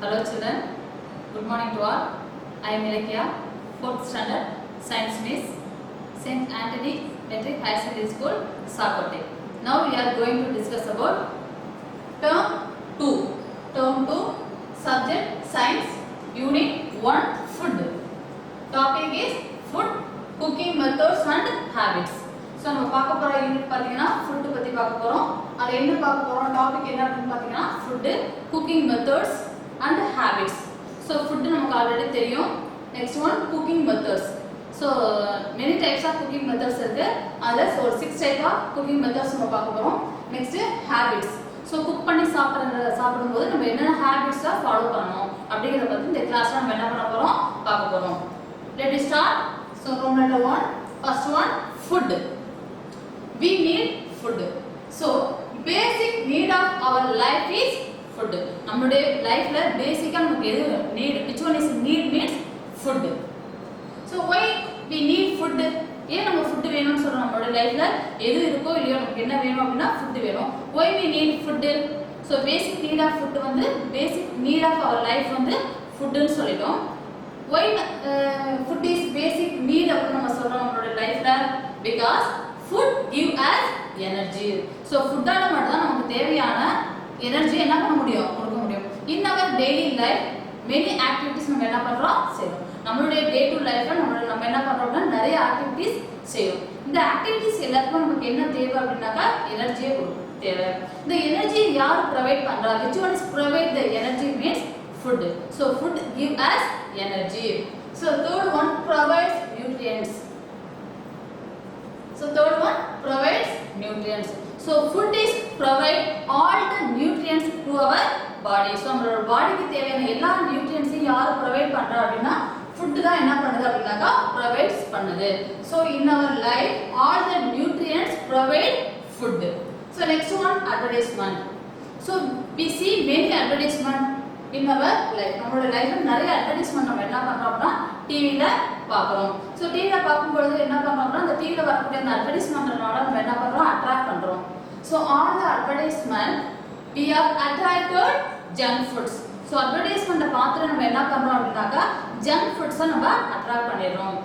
Hello children, good morning to all. I am Ilakya, 4th standard, Science Miss, St. Anthony Metric High Secondary School, Sakote. Now we are going to discuss about Term 2. Term 2, Subject Science, Unit 1, Food. Topic is Food, Cooking Methods and Habits. So நம்ம பார்க்க போற unit பாத்தீங்கன்னா food பத்தி பார்க்க போறோம். அது என்ன பார்க்க போறோம் டாபிக் என்ன அப்படினு பாத்தீங்கன்னா food, cooking methods and habits. So food நமக்கு ஆல்ரெடி தெரியும். Next one cooking methods. So many types of cooking methods இருக்கு. அதுல ஒரு 6 type of cooking methods நம்ம பார்க்க போறோம். Next habits. So cook பண்ணி சாப்பிடும்போது நம்ம என்னென்ன habits ஃபாலோ பண்ணணும் அப்படிங்கறத பத்தி இந்த கிளாஸ்ல நம்ம என்ன பண்ண போறோம் பார்க்க போறோம். Let us start. So room number 1, first one food. We need food. So basic need of our life is food. நம்மளுடைய லைஃப்ல பேசிக்கா நமக்கு எது need, which one is need means food. So why we need food? ஏன் நம்ம food வேணும்னு சொல்றோம் நம்மளுடைய லைஃப்ல எது இருக்கோ இல்லையோ நமக்கு என்ன வேணும் அப்படினா food வேணும். Why we need food? So basic need of food வந்து basic need of our life வந்து food ன்னு சொல்லிட்டோம். Why food is basic need அப்படி நம்ம சொல்றோம் நம்மளுடைய லைஃப்ல? Because food give us energy. So food ஆல மட்டும் தான் நமக்கு தேவையான எனர்ஜி என்ன பண்ண முடியும் கொடுக்க முடியும். In our daily life many activities நம்ம என்ன பண்றோம் செய்றோம். நம்மளுடைய டே டு லைஃப்ல நம்ம என்ன பண்றோம்னா நிறைய ஆக்டிவிட்டீஸ் செய்றோம். இந்த ஆக்டிவிட்டீஸ் எல்லாத்துக்கும் நமக்கு என்ன தேவை அப்படினாக்கா எனர்ஜியே தேவை. இந்த எனர்ஜி யார் ப்ரொவைட் பண்றா? which one is provide the energy means food. So food give us energy. So third one provides nutrients. So third one provides nutrients. So food is provide all the nutrients to our body. So நம்மளோட பாடிக்கு தேவையான எல்லா நியூட்ரியன்ட்ஸையும் யார் provide பண்றா அப்படினா food தான் என்ன பண்ணுது அப்படினாக்கா ப்ரொவைட்ஸ் பண்ணுது. So in our life all the nutrients provide food. So next one advertisement. So we see many advertisement in our life. நம்மளோட லைஃப்ல நிறைய அட்வர்டைஸ்மென்ட் நம்ம என்ன பண்றோம் அப்படினா டிவில பார்க்கறோம். சோ டிவில பாக்கும்போது என்ன பண்றோம்னா அந்த டிவில வரக்கூடிய அந்த அட்வர்டைஸ்மென்ட்னால நம்ம என்ன பண்றோம் அட்ராக்ட் பண்றோம். So all the advertisement we are attracted junk foods. So advertisement பார்த்து நம்ம என்ன பண்றோம் அப்படினாக்கா junk foods நம்ம அட்ராக்ட் பண்ணிரோம்.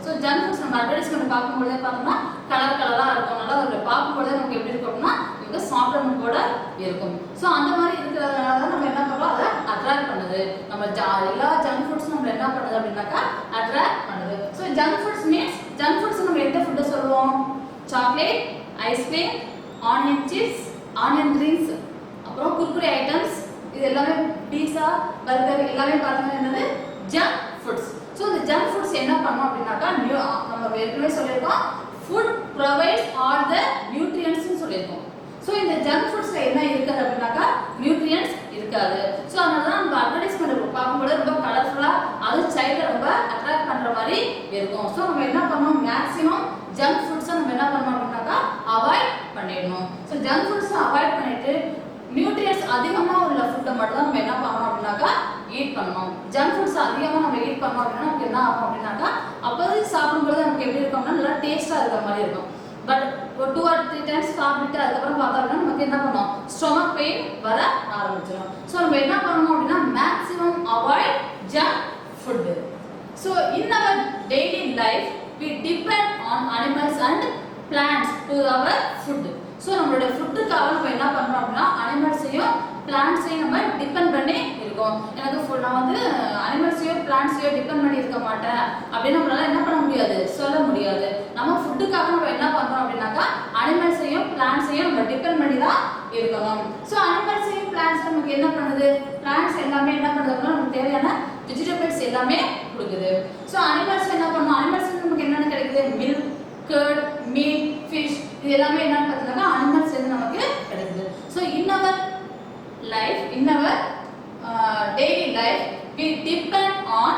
So junk foods நம்ம அட்வர்டைஸ்மென்ட் பாக்கும்போது பார்த்தோம்னா கலர் கலரா இருக்கும். நல்லா ஒரு பாக்கும்போது நமக்கு எப்படி இருக்கும்னா இது சாப்பிடணும் போல இருக்கும். சோ அந்த மாதிரி இருக்கிறதுனால தான் நம்ம என்ன பண்றோம் அத அட்ராக்ட் பண்ணுது. நம்ம எல்லா junk foods நம்ம என்ன பண்ணுது அப்படினாக்கா அட்ராக்ட் பண்ணுது. So junk foods means junk foods நம்ம எந்த ஃபுட் சொல்லுவோம்? Chocolate, ice cream, onion chips, onion drinks, அப்புறம் குர்குரே ஐட்டம்ஸ், இது எல்லாமே பீஸா, பர்கர் எல்லாமே பாத்தீங்கன்னா என்னது ஜங்க் ஃபுட்ஸ். சோ இந்த ஜங்க் ஃபுட்ஸ் என்ன பண்ணும் அப்படினாக்கா நம்ம ஏற்கனவே சொல்லிருக்கோம் food provides all the nutrients னு சொல்லிருக்கோம். சோ இந்த ஜங்க் ஃபுட்ஸ்ல என்ன இருக்காது அப்படினாக்கா நியூட்ரியன்ட்ஸ் இருக்காது. சோ அதனால தான் நம்ம அட்வர்டைஸ்மென்ட் பாக்கும்போது ரொம்ப கலர்ஃபுல்லா அது சைல்ட ரொம்ப அட்ராக்ட் பண்ற மாதிரி இருக்கும். சோ நம்ம என்ன பண்ணோம் மேக்ஸिमम ஜங்க் ஃபுட்ஸ் நம்ம என்ன பண்ணணும் அப்படினாக்கா அவாய்ட் பண்ணிடணும். சோ ஜங்க் ஃபுட்ஸ் அவாய்ட் பண்ணிட்டு நியூட்ரியன்ட்ஸ் அதிகமா உள்ள ஃபுட் மட்டும் நம்ம என்ன பண்ணணும் அப்படினாக்கா ஈட் பண்ணணும். ஜங்க் ஃபுட்ஸ் அதிகமா நம்ம ஈட் பண்ணோம் அப்படினா நமக்கு என்ன ஆகும் அப்படினாக்கா அப்போது சாப்பிடும்போது நமக்கு எப்படி இருக்கும்னா நல்லா டேஸ்டா இருக்கிற மாதிரி இருக்கும். பட் ஒரு 2 or 3 டைம்ஸ் சாப்பிட்டு அதுக்கு அப்புறம் பார்த்தா நமக்கு என்ன பண்ணும் ஸ்டொமக் பெயின் வர ஆரம்பிச்சிடும். சோ நம்ம என்ன பண்ணணும் அப்படினா maximum avoid junk food. So in our daily life we depend on animals and plants to our food. So நம்மளோட ஃபுட்டுக்காக நம்ம என்ன பண்றோம் அப்படினா அனிமல்ஸையும் பிளான்ட்ஸையும் நம்ம டிபெண்ட் பண்ணி இருக்கோம். எனக்கு நான் வந்து அனிமல்ஸையும் பிளான்ட்ஸையும் டிபெண்ட் பண்ணி இருக்க மாட்டேன் அப்படி நம்மளால என்ன பண்ண முடியாது சொல்ல முடியாது. நம்ம ஃபுட்டுக்காக நம்ம என்ன பண்றோம் அப்படினாக்கா அனிமல்ஸையும் பிளான்ட்ஸையும் நம்ம டிபெண்ட் பண்ணி தான் இருக்கணும். சோ அனிமல்ஸையும் பிளான்ட்ஸ் நமக்கு என்ன பண்ணுது? பிளான்ட்ஸ் எல்லாமே என்ன பண்ணுதுன்னா நமக்கு தேவையான வெஜிடபிள்ஸ் எல்லாமே கொடுக்குது. சோ அனிமல்ஸ் என்ன பண்ணும்? அனிமல்ஸ் நமக்கு என்னென்ன கிடைக்குது? மில்க், கர்ட், மீட், ஃபிஷ் இது எல்லாமே என்னன்னு பார்த்தீங்கன்னா அனிமல்ஸ் இருந்து நமக்கு கிடைக்குது. So in our life in our daily life we depend on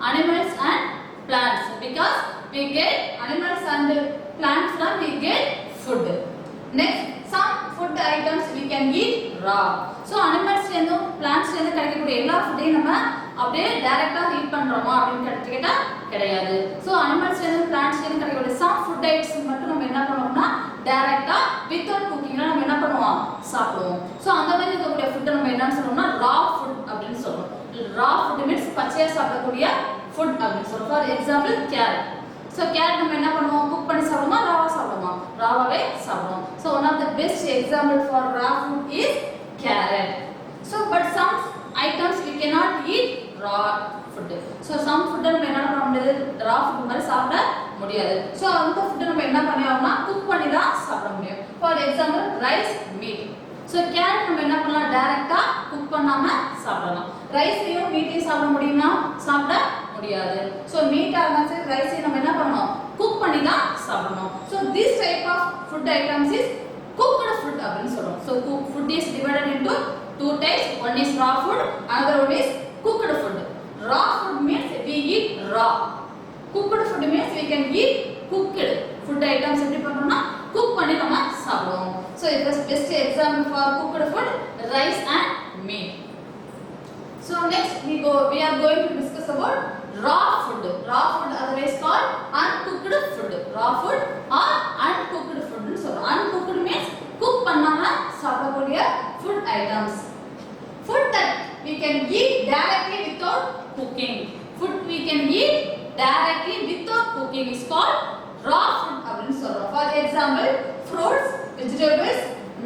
animals and plants because we get animals and plants from we get food. Next some food items we can eat raw. So animals and plants இருந்து கிடைக்கக்கூடிய எல்லா ஃபுட்டையும் நம்ம அப்படியே டைரக்ட்டா eat பண்றோமா அப்படினு கேட்டா கிடையாது. சோ அனிமல்ஸ் இருந்து பிளான்ட்ஸ் இருந்து கிடைக்கக்கூடிய some food items மட்டும் நம்ம என்ன பண்ணுவோம்னா டைரக்ட்டா வித்அவுட் குக்கிங்ல நம்ம என்ன பண்ணுவோம் சாப்பிடுவோம். சோ அந்த மாதிரி இருக்கக்கூடிய ஃபுட் நம்ம என்னன்னு சொல்றோம்னா raw food raw food means பச்சையா சாப்பிடக்கூடிய ஃபுட் அப்படின்னு சொல்றோம். For example carrot. So carrot நம்ம என்ன பண்ணுவோம், குக் பண்ணி சாப்பிடுவோமா ராவா சாப்பிடுவோமா, ராவாவே சாப்பிடுவோம். So one of the best example for raw food is carrot. So but some items we cannot eat raw food. So some food நம்ம என்ன பண்ண முடியாது, ரா ஃபுட் மாதிரி சாப்பிட முடியாது. ஸோ அந்த ஃபுட் நம்ம என்ன பண்ணியாகணும்னா குக் பண்ணி தான் சாப்பிட முடியும். For example rice, meet. So carrot நம்ம என்ன பண்ணலாம், டைரக்டா குக் பண்ணாம சாப்பிடலாம். ரைஸையும் மீட்டையும் சாப்பிட முடியுமா, சாப்பிட முடியாது. ஸோ மீட்டா இருந்தாலும் சரி ரைஸையும் நம்ம என்ன பண்ணணும், குக் பண்ணி தான் சாப்பிடணும். So this type of food items is cooked food அப்படின்னு சொல்றோம். So food is divided into two types. One is raw food, another one is cooked food. Raw food means we eat raw. Cooked food means we can eat cooked food items. எப்படி பண்றோம்னா cook பண்ணி நம்ம சாப்பிடுவோம். So it is best example for cooked food, rice and meat. So next we are going to discuss about raw food. Raw food otherwise called uncooked food. Raw food or uncooked food னு சொல்றோம். Uncooked means cook பண்ணாம சாப்பிடக்கூடிய food items. Food that we can eat directly without cooking. Food we can eat directly without cooking is called raw food அப்படின்னு சொல்றோம். For example, fruits, vegetables,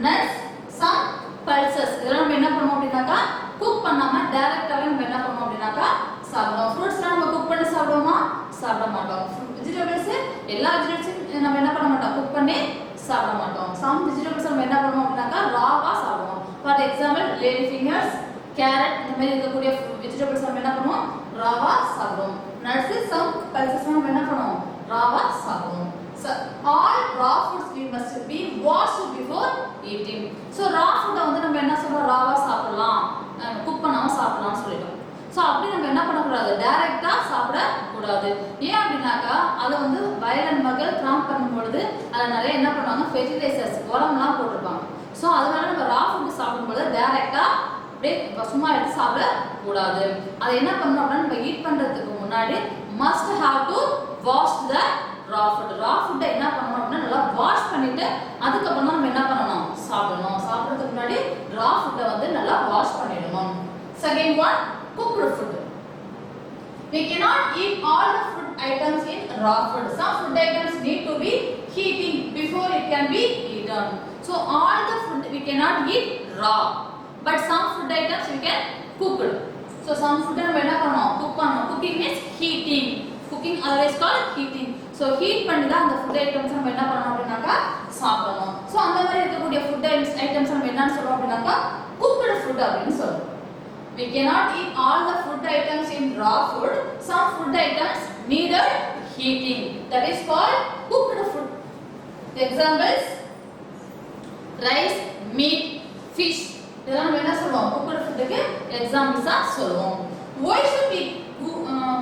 nuts, some pulses. இதெல்லாம் நம்ம என்ன பண்ணுவோம் அப்படினாக்கா cook பண்ணாம டைரக்டாவே நம்ம என்ன பண்ணுவோம் அப்படினாக்கா சாப்பிடுவோம். ஃப்ரூட்ஸ்லாம் நம்ம குக் பண்ணி சாப்பிடுவோமா, சாப்பிட மாட்டோம். வெஜிடபிள்ஸ் எல்லா வெஜிடபிள்ஸும் நம்ம என்ன பண்ண மாட்டோம், குக் பண்ணி சாப்பிட மாட்டோம். சம் வெஜிடபிள்ஸ் நம்ம என்ன பண்ணுவோம் அப்படினாக்கா ராவா சாப்பிடுவோம். For example lady fingers, carrot இந்த மாதிரி இருக்கக்கூடிய வெஜிடபிள்ஸ் நம்ம என்ன பண்ணுவோம், ராவா சாப்பிடுவோம். நட்ஸ், சம் பல்சஸ் நம்ம என்ன பண்ணுவோம், ராவா சாப்பிடுவோம். So all raw foods we must be washed before eating. So raw food வந்து நம்ம என்ன சொல்றோம், ராவா சாப்பிடலாம், குக் பண்ணாம சாப்பிடலாம்னு சொல்லிட்டோம். ஸோ அப்படி நம்ம என்ன பண்ணக்கூடாது, டைரக்டா சாப்பிட கூடாது. ஏன் அப்படின்னாக்கா அதை வந்து வயலன் மக்கள் கிராம் பண்ணும்பொழுது அதில் நிறைய என்ன பண்ணுவாங்க, ஃபெர்டிலைசர்ஸ் உரம்லாம் போட்டிருப்பாங்க. ஸோ அதனால நம்ம ரா ஃபுட் சாப்பிடும்போது டைரக்டா அப்படியே சும்மா எடுத்து சாப்பிடக்கூடாது. அதை என்ன பண்ணணும் அப்படின்னா நம்ம ஈட் பண்ணுறதுக்கு முன்னாடி must have to wash the raw food. Raw ஃபுட்டை என்ன பண்ணணும் அப்படின்னா நல்லா வாஷ் பண்ணிட்டு அதுக்கப்புறம் தான் நம்ம என்ன பண்ணணும், சாப்பிடணும். சாப்பிட்றதுக்கு முன்னாடி ரா ஃபுட்டை வந்து நல்லா வாஷ் பண்ணிடணும். Second one, cooked food. We cannot eat all the food items in raw food. Some food items need to be heating before it can be eaten. So all the food we cannot eat raw, but some food items we can cook. So some food நம்ம என்ன பண்ணணும், cook பண்ணணும். Cooking means heating. Cooking otherwise called heating. So heat பண்ணி தான் அந்த food items நம்ம என்ன பண்ணணும் அப்படினாக்கா சாப்பிடணும். So அந்த மாதிரி இருக்கக்கூடிய food items நம்ம என்ன சொல்றோம் அப்படினாக்கா cooked food அப்படின்னு சொல்றோம். We cannot eat all the food items in raw food. Some food items needed heating. That is called cooked food. Examples: rice, meat, fish. இதெல்லாம் நம்ம என்ன சொல்லுவோம், cooked foodக்கு examples ஆ சொல்லுவோம். Why should we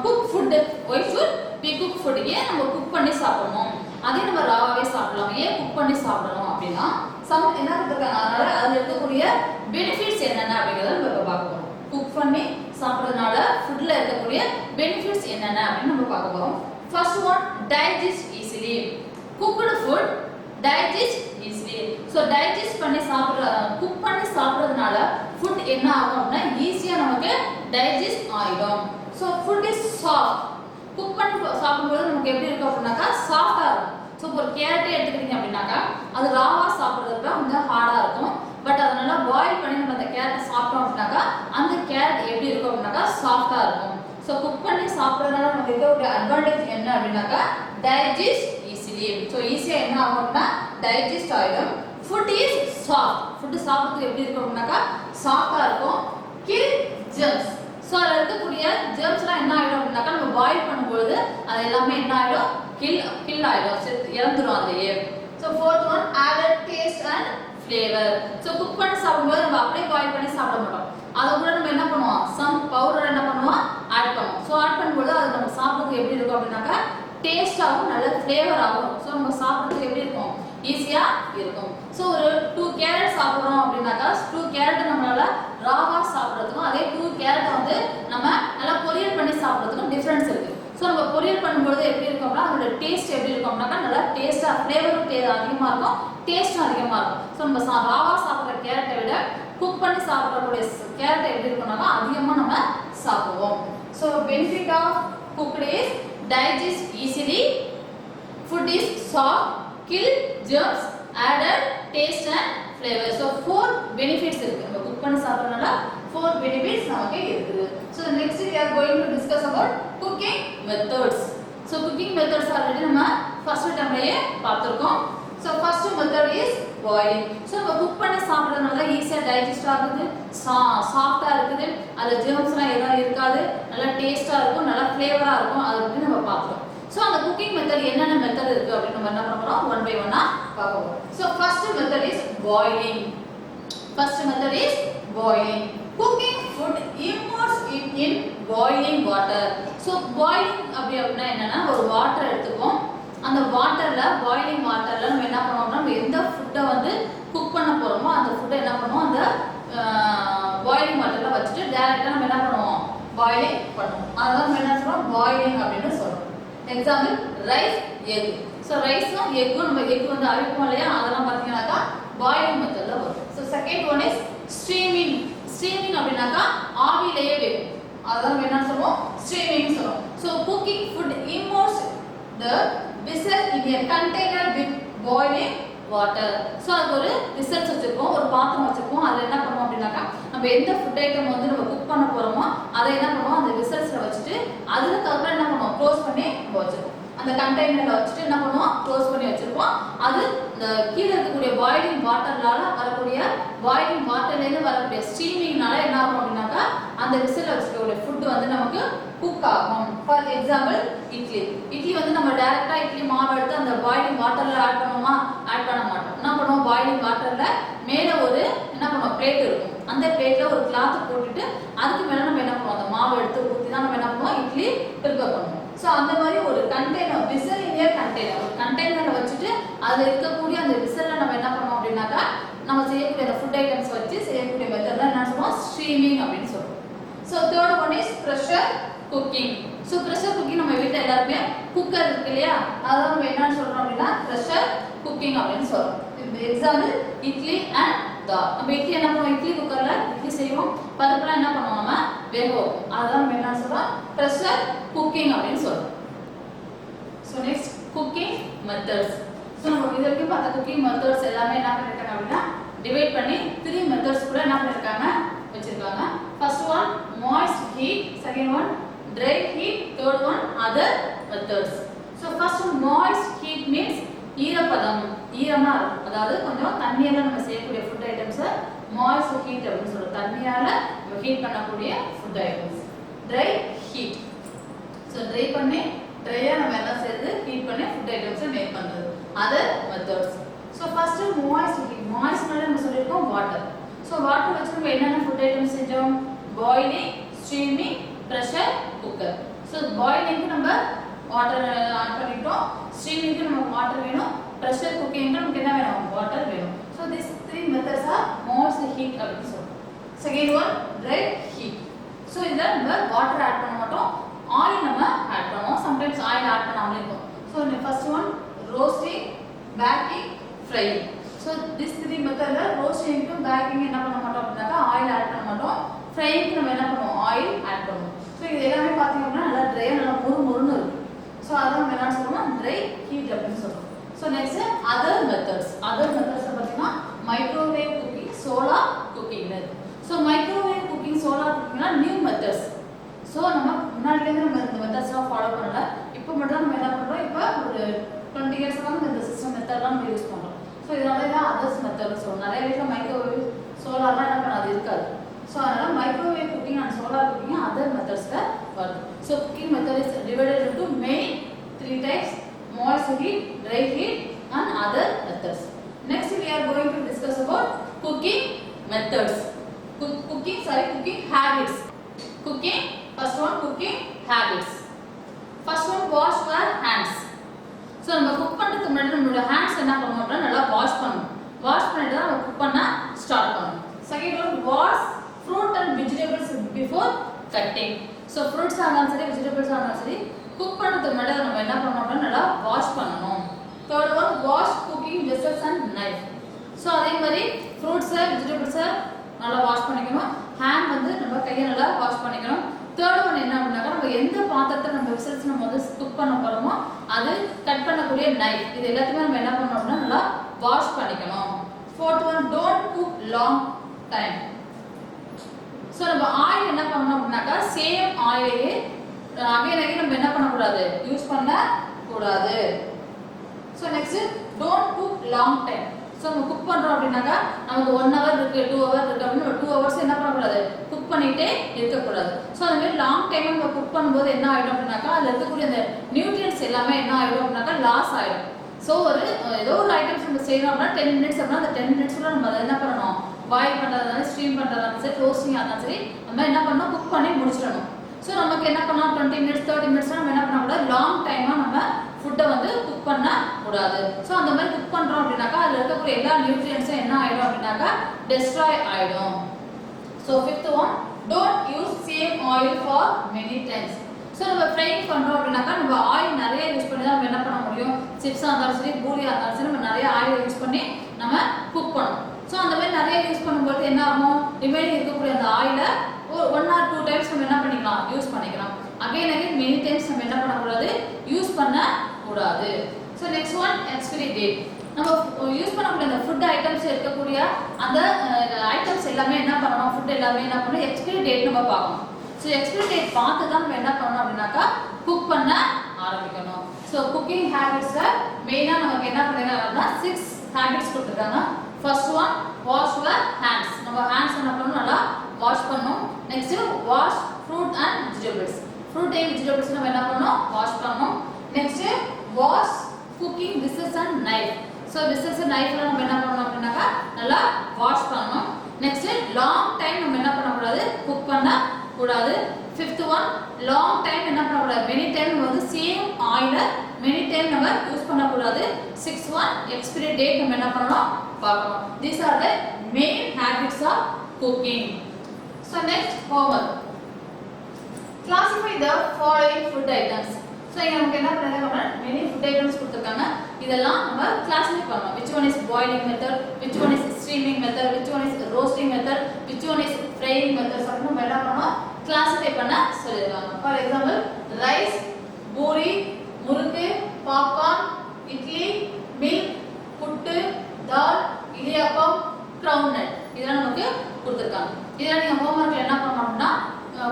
cook food? Why should we cook food? ஏன் நம்ம cook பண்ணி சாப்பிடணும், அதே நம்ம ராவாவே சாப்பிடலாம். ஏன் குக் பண்ணி சாப்பிடணும் அப்படின்னா சம் என்ன கொடுத்துருக்காங்க, அதனால அதில் இருக்கக்கூடிய பெனிஃபிட்ஸ் என்னென்ன அப்படிங்கிறத நம்ம பார்க்க போகிறோம். குக் பண்ணி சாப்பிட்றதுனால ஃபுட்ல இருக்கக்கூடிய பெனிஃபிட்ஸ் என்னென்ன அப்படின்னு நம்ம பார்க்க போறோம். First one, digest easily. Cooked food digest easily. So digest பண்ணி குக் பண்ணி சாப்பிட்றதுனால ஃபுட் என்ன ஆகும் அப்படின்னா ஈஸியாக நமக்கு டைஜஸ்ட் ஆகிடும். So food is soft. Cook பண்ணி சாப்பிடும்போது நமக்கு எப்படி இருக்கும் அப்படின்னாக்கா சாஃப்டாக இருக்கும். ஸோ ஒரு கேரட்டே எடுத்துக்கிட்டீங்க அப்படின்னாக்கா அது ராவா சாப்பிட்றதுக்கு கொஞ்சம் ஹார்டாக இருக்கும். பட் அதனால பாயில் பண்ணி நம்ம அந்த கேரட்டை சாப்பிட்டோம் அப்படின்னாக்கா அந்த கேரட் எப்படி இருக்கும் அப்படின்னாக்கா சாஃப்டாக இருக்கும். ஸோ குக் பண்ணி சாப்பிட்றதுனால நமக்கு இருக்கக்கூடிய அட்வான்டேஜ் என்ன அப்படின்னாக்கா டைஜஸ்ட் ஈஸிலி. ஸோ ஈஸியாக என்ன ஆகும் அப்படின்னா டைஜஸ்ட் ஆகிடும். Food is soft. ஃபுட்டு சாப்பிட்றதுக்கு எப்படி இருக்கும் அப்படின்னாக்கா சாஃப்டாக இருக்கும். Kill germs. ஸோ அதில் இருக்கக்கூடிய ஜெர்ம்ஸ்லாம் என்ன ஆகிடும் அப்படின்னாக்கா நம்ம பாயில் பண்ணும்பொழுது அது எல்லாமே என்ன ஆகிடும், கில் ஆகிடும், இறந்துடும் அதுலேயே. So fourth one, added taste and flavour. So cook பண்ணி சாப்பிடும்போது நம்ம அப்படியே பாயில் பண்ணி சாப்பிட மாட்டோம். அதை கூட நம்ம என்ன பண்ணுவோம், சம் பவுடர் என்ன பண்ணுவோம், ஆட் பண்ணுவோம். ஸோ ஆட் பண்ணும்போது அது நம்ம சாப்பிட்றதுக்கு எப்படி இருக்கும் அப்படின்னாக்கா டேஸ்டாகவும் நல்ல ஃப்ளேவர் ஆகும். ஸோ நம்ம சாப்பிட்றதுக்கு எப்படி இருக்கும், ஈஸியாக இருக்கும். ஸோ ஒரு 2 கேரட் சாப்பிட்றோம் அப்படின்னாக்கா 2 கேரட் நம்மளால ராவா சாப்பிட்றதுக்கும் அதே 2 கேரட்டை வந்து நம்ம நல்லா பொரியல் பண்ணி சாப்பிட்றதுக்கும் டிஃப்ரென்ஸ் இருக்கு. ஸோ நம்ம பொரியல் பண்ணும்போது எப்படி இருக்கோம்னா அதோட டேஸ்ட் எப்படி இருக்கோம்னாக்கா நல்லா டேஸ்டாக ஃப்ளேவரும் அதிகமாக இருக்கும், டேஸ்ட்டும் அதிகமாக இருக்கும். ஸோ நம்ம ராவா சாப்பிட்ற கேரட்டை விட குக் பண்ணி சாப்பிடக்கூடிய கேரட் எப்படி இருக்கும்னாக்கா அதிகமாக நம்ம சாப்பிடுவோம். So benefit of cooked is digest easily, food is soft, kill germs, added taste and flavor. So 4 benefits இருக்கு. நம்ம குக் பண்ணி சாப்பிடுறதுனால 4 benefits நமக்கு இருக்குது. So next we are going to discuss about cooking methods. So cooking methods already நம்ம first termலயே பார்த்திருக்கோம். So first method is boiling. So நம்ம cook பண்ணி சாப்பிடுறதுனால ஈஸியா டைஜஸ்ட் ஆகுது, சாஃப்ட்டா இருக்குது, அதுல ஜெர்ம்ஸ்லாம் எதுவும் இருக்காது, நல்லா டேஸ்டா இருக்கும், நல்லா ஃப்ளேவரா இருக்கும். அதை பத்தி நம்ம பார்த்தோம். So அந்த குக்கிங் மெத்தட் என்னென்ன மெத்தட் இருக்கு அப்படி நம்ம என்ன பண்ண போறோம் ஒன் பை ஒன்னா பார்க்க போறோம். So first method is boiling. First method is boiling. Cooking food immerse it in boiling water. So boiling அப்படினா என்னன்னா ஒரு வாட்டர் எடுத்துப்போம். அந்த வாட்டர்ல பாயிலிங் வாட்டர்ல நம்ம என்ன பண்ணுவோம்னா நம்ம எந்த ஃபுட்டை வந்து குக் பண்ண போறோமோ அந்த ஃபுட்டை என்ன பண்ணுவோம் அந்த பாயிலிங் வாட்டர்ல வச்சுட்டு டைரக்ட்டா நம்ம என்ன பண்ணுவோம் பாயிலிங் பண்ணுவோம். அதான் நம்ம என்ன சொல்றோம் பாயிலிங் அப்படினு சொல்றோம். Example rice egg. ஸோ ரைஸும் எக்கும் நம்ம எக் வந்து அவிப்போம் இல்லையா அதெல்லாம் பார்த்தீங்கன்னாக்கா பாயிலிங் மெத்தடில் வரும். So second one is streaming. Streaming அப்படின்னாக்கா ஆவிலேயே வேகும், அதான் நம்ம என்ன சொல்லுவோம் ஸ்ட்ரீமிங் சொல்லுவோம். So cooking food immerse the vessel in a container with boiling water. So அதுக்கு ஒரு விசல்ஸ் வச்சிருப்போம், ஒரு பாத்திரம் வச்சிருப்போம். அதில் என்ன பண்ணுவோம் அப்படின்னாக்கா நம்ம எந்த ஃபுட் ஐட்டம் வந்து நம்ம குக் பண்ண போறோமோ அதை என்ன பண்ணுவோம் அந்த விசல்ஸ்ல வச்சுட்டு அதுக்கப்புறம் என்ன பண்ணுவோம் க்ளோஸ் பண்ணி வச்சிருப்போம். அந்த கண்டெய்னர்ல வச்சுட்டு என்ன பண்ணுவோம் க்ளோஸ் பண்ணி வச்சிருப்போம். அது இந்த கீழே இருக்கக்கூடிய பாயிலிங் வாட்டர்னால வரக்கூடிய பாயிலிங் வாட்டர்லேருந்து வரக்கூடிய ஸ்டீமிங்னால என்ன ஆகும் அப்படின்னாக்கா அந்த விசில் வச்சுக்கக்கூடிய ஃபுட் வந்து நமக்கு குக் ஆகும். For example idli. இட்லி வந்து நம்ம டைரக்டா இட்லி மாவு எடுத்து அந்த பாயிலிங் வாட்டர்ல ஆட் பண்ணுவோமா ஆட் பண்ண மாட்டோம். என்ன பண்ணுவோம் பாயிலிங் வாட்டர்ல மேல ஒரு என்ன பண்ணுவோம் பிளேட் இருக்கும். அந்த பிளேட்ல ஒரு கிளாத் போட்டுட்டு அதுக்கு மேல நம்ம என்ன பண்ணுவோம் அந்த மாவு எடுத்து ஊற்றி தான் நம்ம என்ன பண்ணுவோம் இட்லி ப்ரிப்பேர் பண்ணுவோம். ஸோ அந்த மாதிரி ஒரு கண்டெய்னர் விசல் இன் கண்டெய்னர் ஒரு கண்டெய்னர்ல வச்சுட்டு அதுல இருக்கக்கூடிய அந்த விசல்ல நம்ம என்ன பண்ணுவோம் அப்படின்னாக்கா நம்ம செய்யக்கூடிய அந்த ஃபுட் ஐட்டம்ஸ் வச்சு செய்யக்கூடிய மெத்தட் என்ன சொல்லுவோம் ஸ்ட்ரீமிங் அப்படின்னு சொல்லுவோம். So third one is pressure cooking. So pressure cooking நம்ம வீட்டில் எல்லாருமே குக்கர் இருக்கு இல்லையா அதான் நம்ம என்னன்னு சொல்றோம் அப்படின்னா ப்ரெஷர் குக்கிங் அப்படின்னு சொல்றோம். எக்ஸாம்பிள் இட்லி அண்ட் தால். நம்ம இட்லி என்ன பண்ணுவோம் இட்லி குக்கர்ல இட்லி செய்வோம், பருப்புலாம் என்ன பண்ணுவோம் நம்ம வேக வைப்போம். அதான் நம்ம என்ன சொல்றோம் ப்ரெஷர் குக்கிங் அப்படின்னு சொல்றோம். So next cooking methods. So நம்ம இது வரைக்கும் பார்த்த குக்கிங் மெத்தட்ஸ் எல்லாமே என்ன பண்ணிருக்காங்க அப்படின்னா டிவைட் பண்ணி 3 மெத்தட்ஸ் கூட என்ன பண்ணிருக்காங்க வச்சிருக்காங்க. First one moist heat, second one dry heat, third one other methods. So first moist heat means ஈரப்பதம், ஈரமா இருக்கும். அதாவது கொஞ்சம் தண்ணியால நம்ம செய்யக்கூடிய ஃபுட் ஐட்டம்ஸ் மாய்ஸ்ட் ஹீட் அப்படின்னு சொல்றோம். தண்ணியால நம்ம ஹீட் பண்ணக்கூடிய food items. dry heat. So dry பண்ணி ட்ரையா நம்ம எல்லாம் சேர்த்து ஹீட் பண்ணி ஃபுட் ஐட்டம்ஸ் மேக் பண்றது. other methods. So first moist heat. moistனால நம்ம சொல்லிருக்கோம் வாட்டர். So வாட்டர் வச்சு நம்ம என்னென்ன ஃபுட் ஐட்டம்ஸ் செஞ்சோம் boiling, streaming, pressure cooker. So boiling க்கு நம்ம வாட்டர் ஆட் பண்ணிட்டோம், ஸ்டீமிங்க்கு நமக்கு வாட்டர் வேணும், pressure cooking க்கு நமக்கு என்ன வேணும் வாட்டர் வேணும். So these 3 methods are moist heat அப்படினு சொல்றோம். Second one dry heat. So இதுல நம்ம வாட்டர் ஆட் பண்ண மாட்டோம், ஆயில் நம்ம ஆட் பண்ணுவோம். sometimes ஆயில் ஆட் பண்ணாமலே இருக்கும். So the first one roasting, baking, frying. So these 3 methods roasting க்கு baking என்ன பண்ண மாட்டோம் அப்படினாக்கா ஆயில் ஆட் பண்ண மாட்டோம், ஃப்ரைக்கு நம்ம என்ன பண்ணுவோம் ஆயில் ஆட் பண்ணுவோம். ஸோ இது எல்லாமே பார்த்தீங்கன்னா நல்லா ட்ரையா நல்லா முறுமுறுன்னு இருக்கும். ஸோ அதான் நம்ம என்ன சொல்லுவோம் ட்ரை ஹீட் அப்படின்னு சொல்லுவோம். So next other methods. Other methods பார்த்தீங்கன்னா மைக்ரோவேவ் குக்கிங், சோலார் குக்கிங்னு இருக்கு. ஸோ மைக்ரோவேவ் குக்கிங், சோலார் குக்கிங்னா நியூ மெத்தட்ஸ். ஸோ நம்ம முன்னாடிலேருந்து நம்ம இந்த மெத்தட்ஸ்லாம் ஃபாலோ பண்ணல, இப்போ மட்டும் தான் நம்ம என்ன பண்ணுறோம் இப்போ ஒரு 20 இயர்ஸாக நம்ம இந்த சிஸ்டம் மெத்தட்லாம் நம்ம யூஸ் பண்ணுறோம். ஸோ இதனால தான் அதர்ஸ் மெத்தட் சொல்லுவோம். நிறைய வீட்டில் மைக்ரோவேவ் சோலார்லாம் என்ன பண்ணாது இருக்காது. So அதனால microwave cooking and solar cooking other methods வருது. So cooking method is divided into main 3 types: moist heat, dry heat and other methods. Next we are going to discuss about cooking methods. Cooking habits. Cooking first one cooking habits. First one wash your hands. So நம்ம cook பண்றதுக்கு முன்னாடி நம்மளோட hands என்ன பண்ணணும் அப்படின்னா நல்லா wash பண்ணணும். Wash பண்ணிட்டு தான் நம்ம குக் பண்ண ஸ்டார்ட் பண்ணணும். Second one wash fruit and vegetables before cutting. So fruits ஆனாலும் சரி vegetables ஆனாலும் சரி குக் பண்றதுக்கு முன்னாடி நம்ம என்ன பண்ணணும்னா நல்லா வாஷ் பண்ணணும். third one wash cooking vessels and knife. So அதே மாதிரி fruits vegetables நல்லா வாஷ் பண்ணிக்கணும். hand வந்து நம்ம கையை நல்லா வாஷ் பண்ணிக்கணும். தேர்ட் ஒன் என்ன அப்படின்னாக்கா நம்ம எந்த பாத்திரத்தை நம்ம வெசல்ஸ் நம்ம வந்து குக் பண்ண போறோமோ அது கட் பண்ணக்கூடிய நைஃப் இது எல்லாத்தையுமே நம்ம என்ன பண்ணணும் அப்படின்னா நல்லா வாஷ் பண்ணிக்கணும். Fourth one don't cook long time. So நம்ம ஆயில் என்ன பண்ணணும் அப்படின்னாக்கா சேம் ஆயிலையே அகைன் நம்ம என்ன பண்ணக்கூடாது யூஸ் பண்ண கூடாது. So next don't cook long time. So நம்ம குக் பண்ணுறோம் அப்படின்னாக்கா நமக்கு 1 hour இருக்கு 2 hour இருக்கு அப்படின்னு 2 hours என்ன பண்ணக்கூடாது குக் பண்ணிட்டே இருக்கக்கூடாது. ஸோ அந்த மாதிரி லாங் டைம் நம்ம குக் பண்ணும்போது என்ன ஆகிடும் அப்படின்னாக்கா அதில் இருக்கக்கூடிய அந்த நியூட்ரியன்ஸ் எல்லாமே என்ன ஆகிடும் அப்படின்னாக்கா லாஸ் ஆகிடும். ஸோ ஏதோ ஒரு ஐட்டம்ஸ் நம்ம செய்யறோம் அப்படின்னா 10 minutes அப்படின்னா அந்த 10 minutes நம்ம அதை என்ன பண்ணணும் பாயில் பண்ணுறதுனால ஸ்டீம் பண்ணுறதுனாலும் சரி ரோஸ்டிங் ஆனாலும் சரி நம்ம என்ன பண்ணணும் குக் பண்ணி முடிச்சிடணும். ஸோ நமக்கு என்ன பண்ணலாம் 20 minutes 30 minutes நம்ம என்ன பண்ணக்கூடாது லாங் டைமாக நம்ம ஃபுட்டை வந்து குக் பண்ண கூடாது. ஸோ அந்த மாதிரி குக் பண்ணுறோம் அப்படின்னாக்கா அதில் இருக்கக்கூடிய எல்லா நியூட்ரியன்ஸும் என்ன ஆகிடும் அப்படின்னாக்கா டெஸ்ட்ராய் ஆகிடும். So fifth one don't use same oil for many times. So நம்ம ஃப்ரைங் பண்ணுறோம் அப்படின்னாக்கா நம்ம ஆயில் நிறைய யூஸ் பண்ணி தான் நம்ம என்ன பண்ண முடியும் சிப்ஸாக இருந்தாலும் சரி பூரியாக இருந்தாலும் சரி நம்ம நிறைய ஆயில் யூஸ் பண்ணி நம்ம குக் பண்ணணும். ஸோ அந்த மாதிரி நிறைய யூஸ் பண்ணும்போது என்ன ஆகும் ரிமைனிங் இருக்கக்கூடிய அந்த ஆயிலை ஒரு 1 or 2 times நம்ம என்ன பண்ணிக்கலாம் யூஸ் பண்ணிக்கலாம். அகைன் மெனி டைம்ஸ் நம்ம என்ன பண்ணக்கூடாது யூஸ் பண்ண கூடாது. So next one expiry date. நம்ம யூஸ் பண்ணக்கூடிய அந்த ஃபுட் ஐட்டம்ஸ் இருக்கக்கூடிய அந்த ஐட்டம்ஸ் எல்லாமே என்ன பண்ணணும் ஃபுட் எல்லாமே என்ன பண்ணணும் எக்ஸ்பிரி டேட் நம்ம பார்க்கணும். ஸோ எக்ஸ்பிரி டேட் பார்த்து தான் நம்ம என்ன பண்ணணும் அப்படின்னாக்கா குக் பண்ண ஆரம்பிக்கணும். ஸோ குக்கிங் ஹேபிட்ஸில் மெயினாக நமக்கு என்ன பண்ணிருக்காங்கன்னா 6 ஹேபிட்ஸ் கொடுத்துருக்காங்க. First one wash your hands. நம்ம ஹேண்ட்ஸ் என்ன பண்ணணும் நல்லா வாஷ் பண்ணணும். Next wash fruit and vegetables. Fruit and vegetables நம்ம என்ன பண்ணணும் வாஷ் பண்ணணும். நெக்ஸ்ட் வாஷ் குக்கிங் விசஸ் அண்ட் நைஃப். ஸோ விசஸ் நைஃப்ல நம்ம என்ன பண்ணணும் அப்படின்னாக்கா நல்லா வாஷ் பண்ணணும். நெக்ஸ்ட் லாங் டைம் நம்ம என்ன பண்ணக்கூடாது குக் பண்ண கூடாது. ஃபிஃப்த் ஒன் லாங் டைம் என்ன பண்ணக்கூடாது மெனி டைம் நம்ம வந்து சேம் ஆயிலை மெனி டைம் நம்ம யூஸ் பண்ணக்கூடாது. 6 ஒன் எக்ஸ்பிரி டேட் நம்ம என்ன பண்ணணும் பார்க்கணும். These are the main habits of cooking. So next homework. Classify the following food items. So இங்க நமக்கு என்ன பண்ணுறாங்க many food items கொடுத்துருக்காங்க. இதெல்லாம் நம்ம classify பண்ணணும். Which one is boiling method, which one is steaming method, which one is roasting method, which one is frying method அப்படின்னு நம்ம என்ன பண்ணணும் classify பண்ண சொல்லிருக்காங்க. For example rice, பூரி, முறுக்கு, பாப்கார்ன், இட்லி, மில்க், புட்டு, தால், இடியாப்பம், கிரவுண்ட் இதெல்லாம் நமக்கு கொடுத்துருக்காங்க. இதெல்லாம் நீங்கள் ஹோம்ஒர்க்கில் என்ன பண்ணணும்னா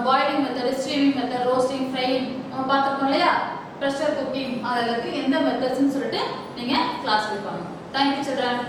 boiling method steaming method roasting frying நம்ம பார்த்துருக்கோம் இல்லையா ப்ரெஷர் குக்கிங் அதில் எந்த மெத்தட்ஸ்ன்னு சொல்லிட்டு நீங்கள் கிளாஸ் பண்ணணும். Thank you children.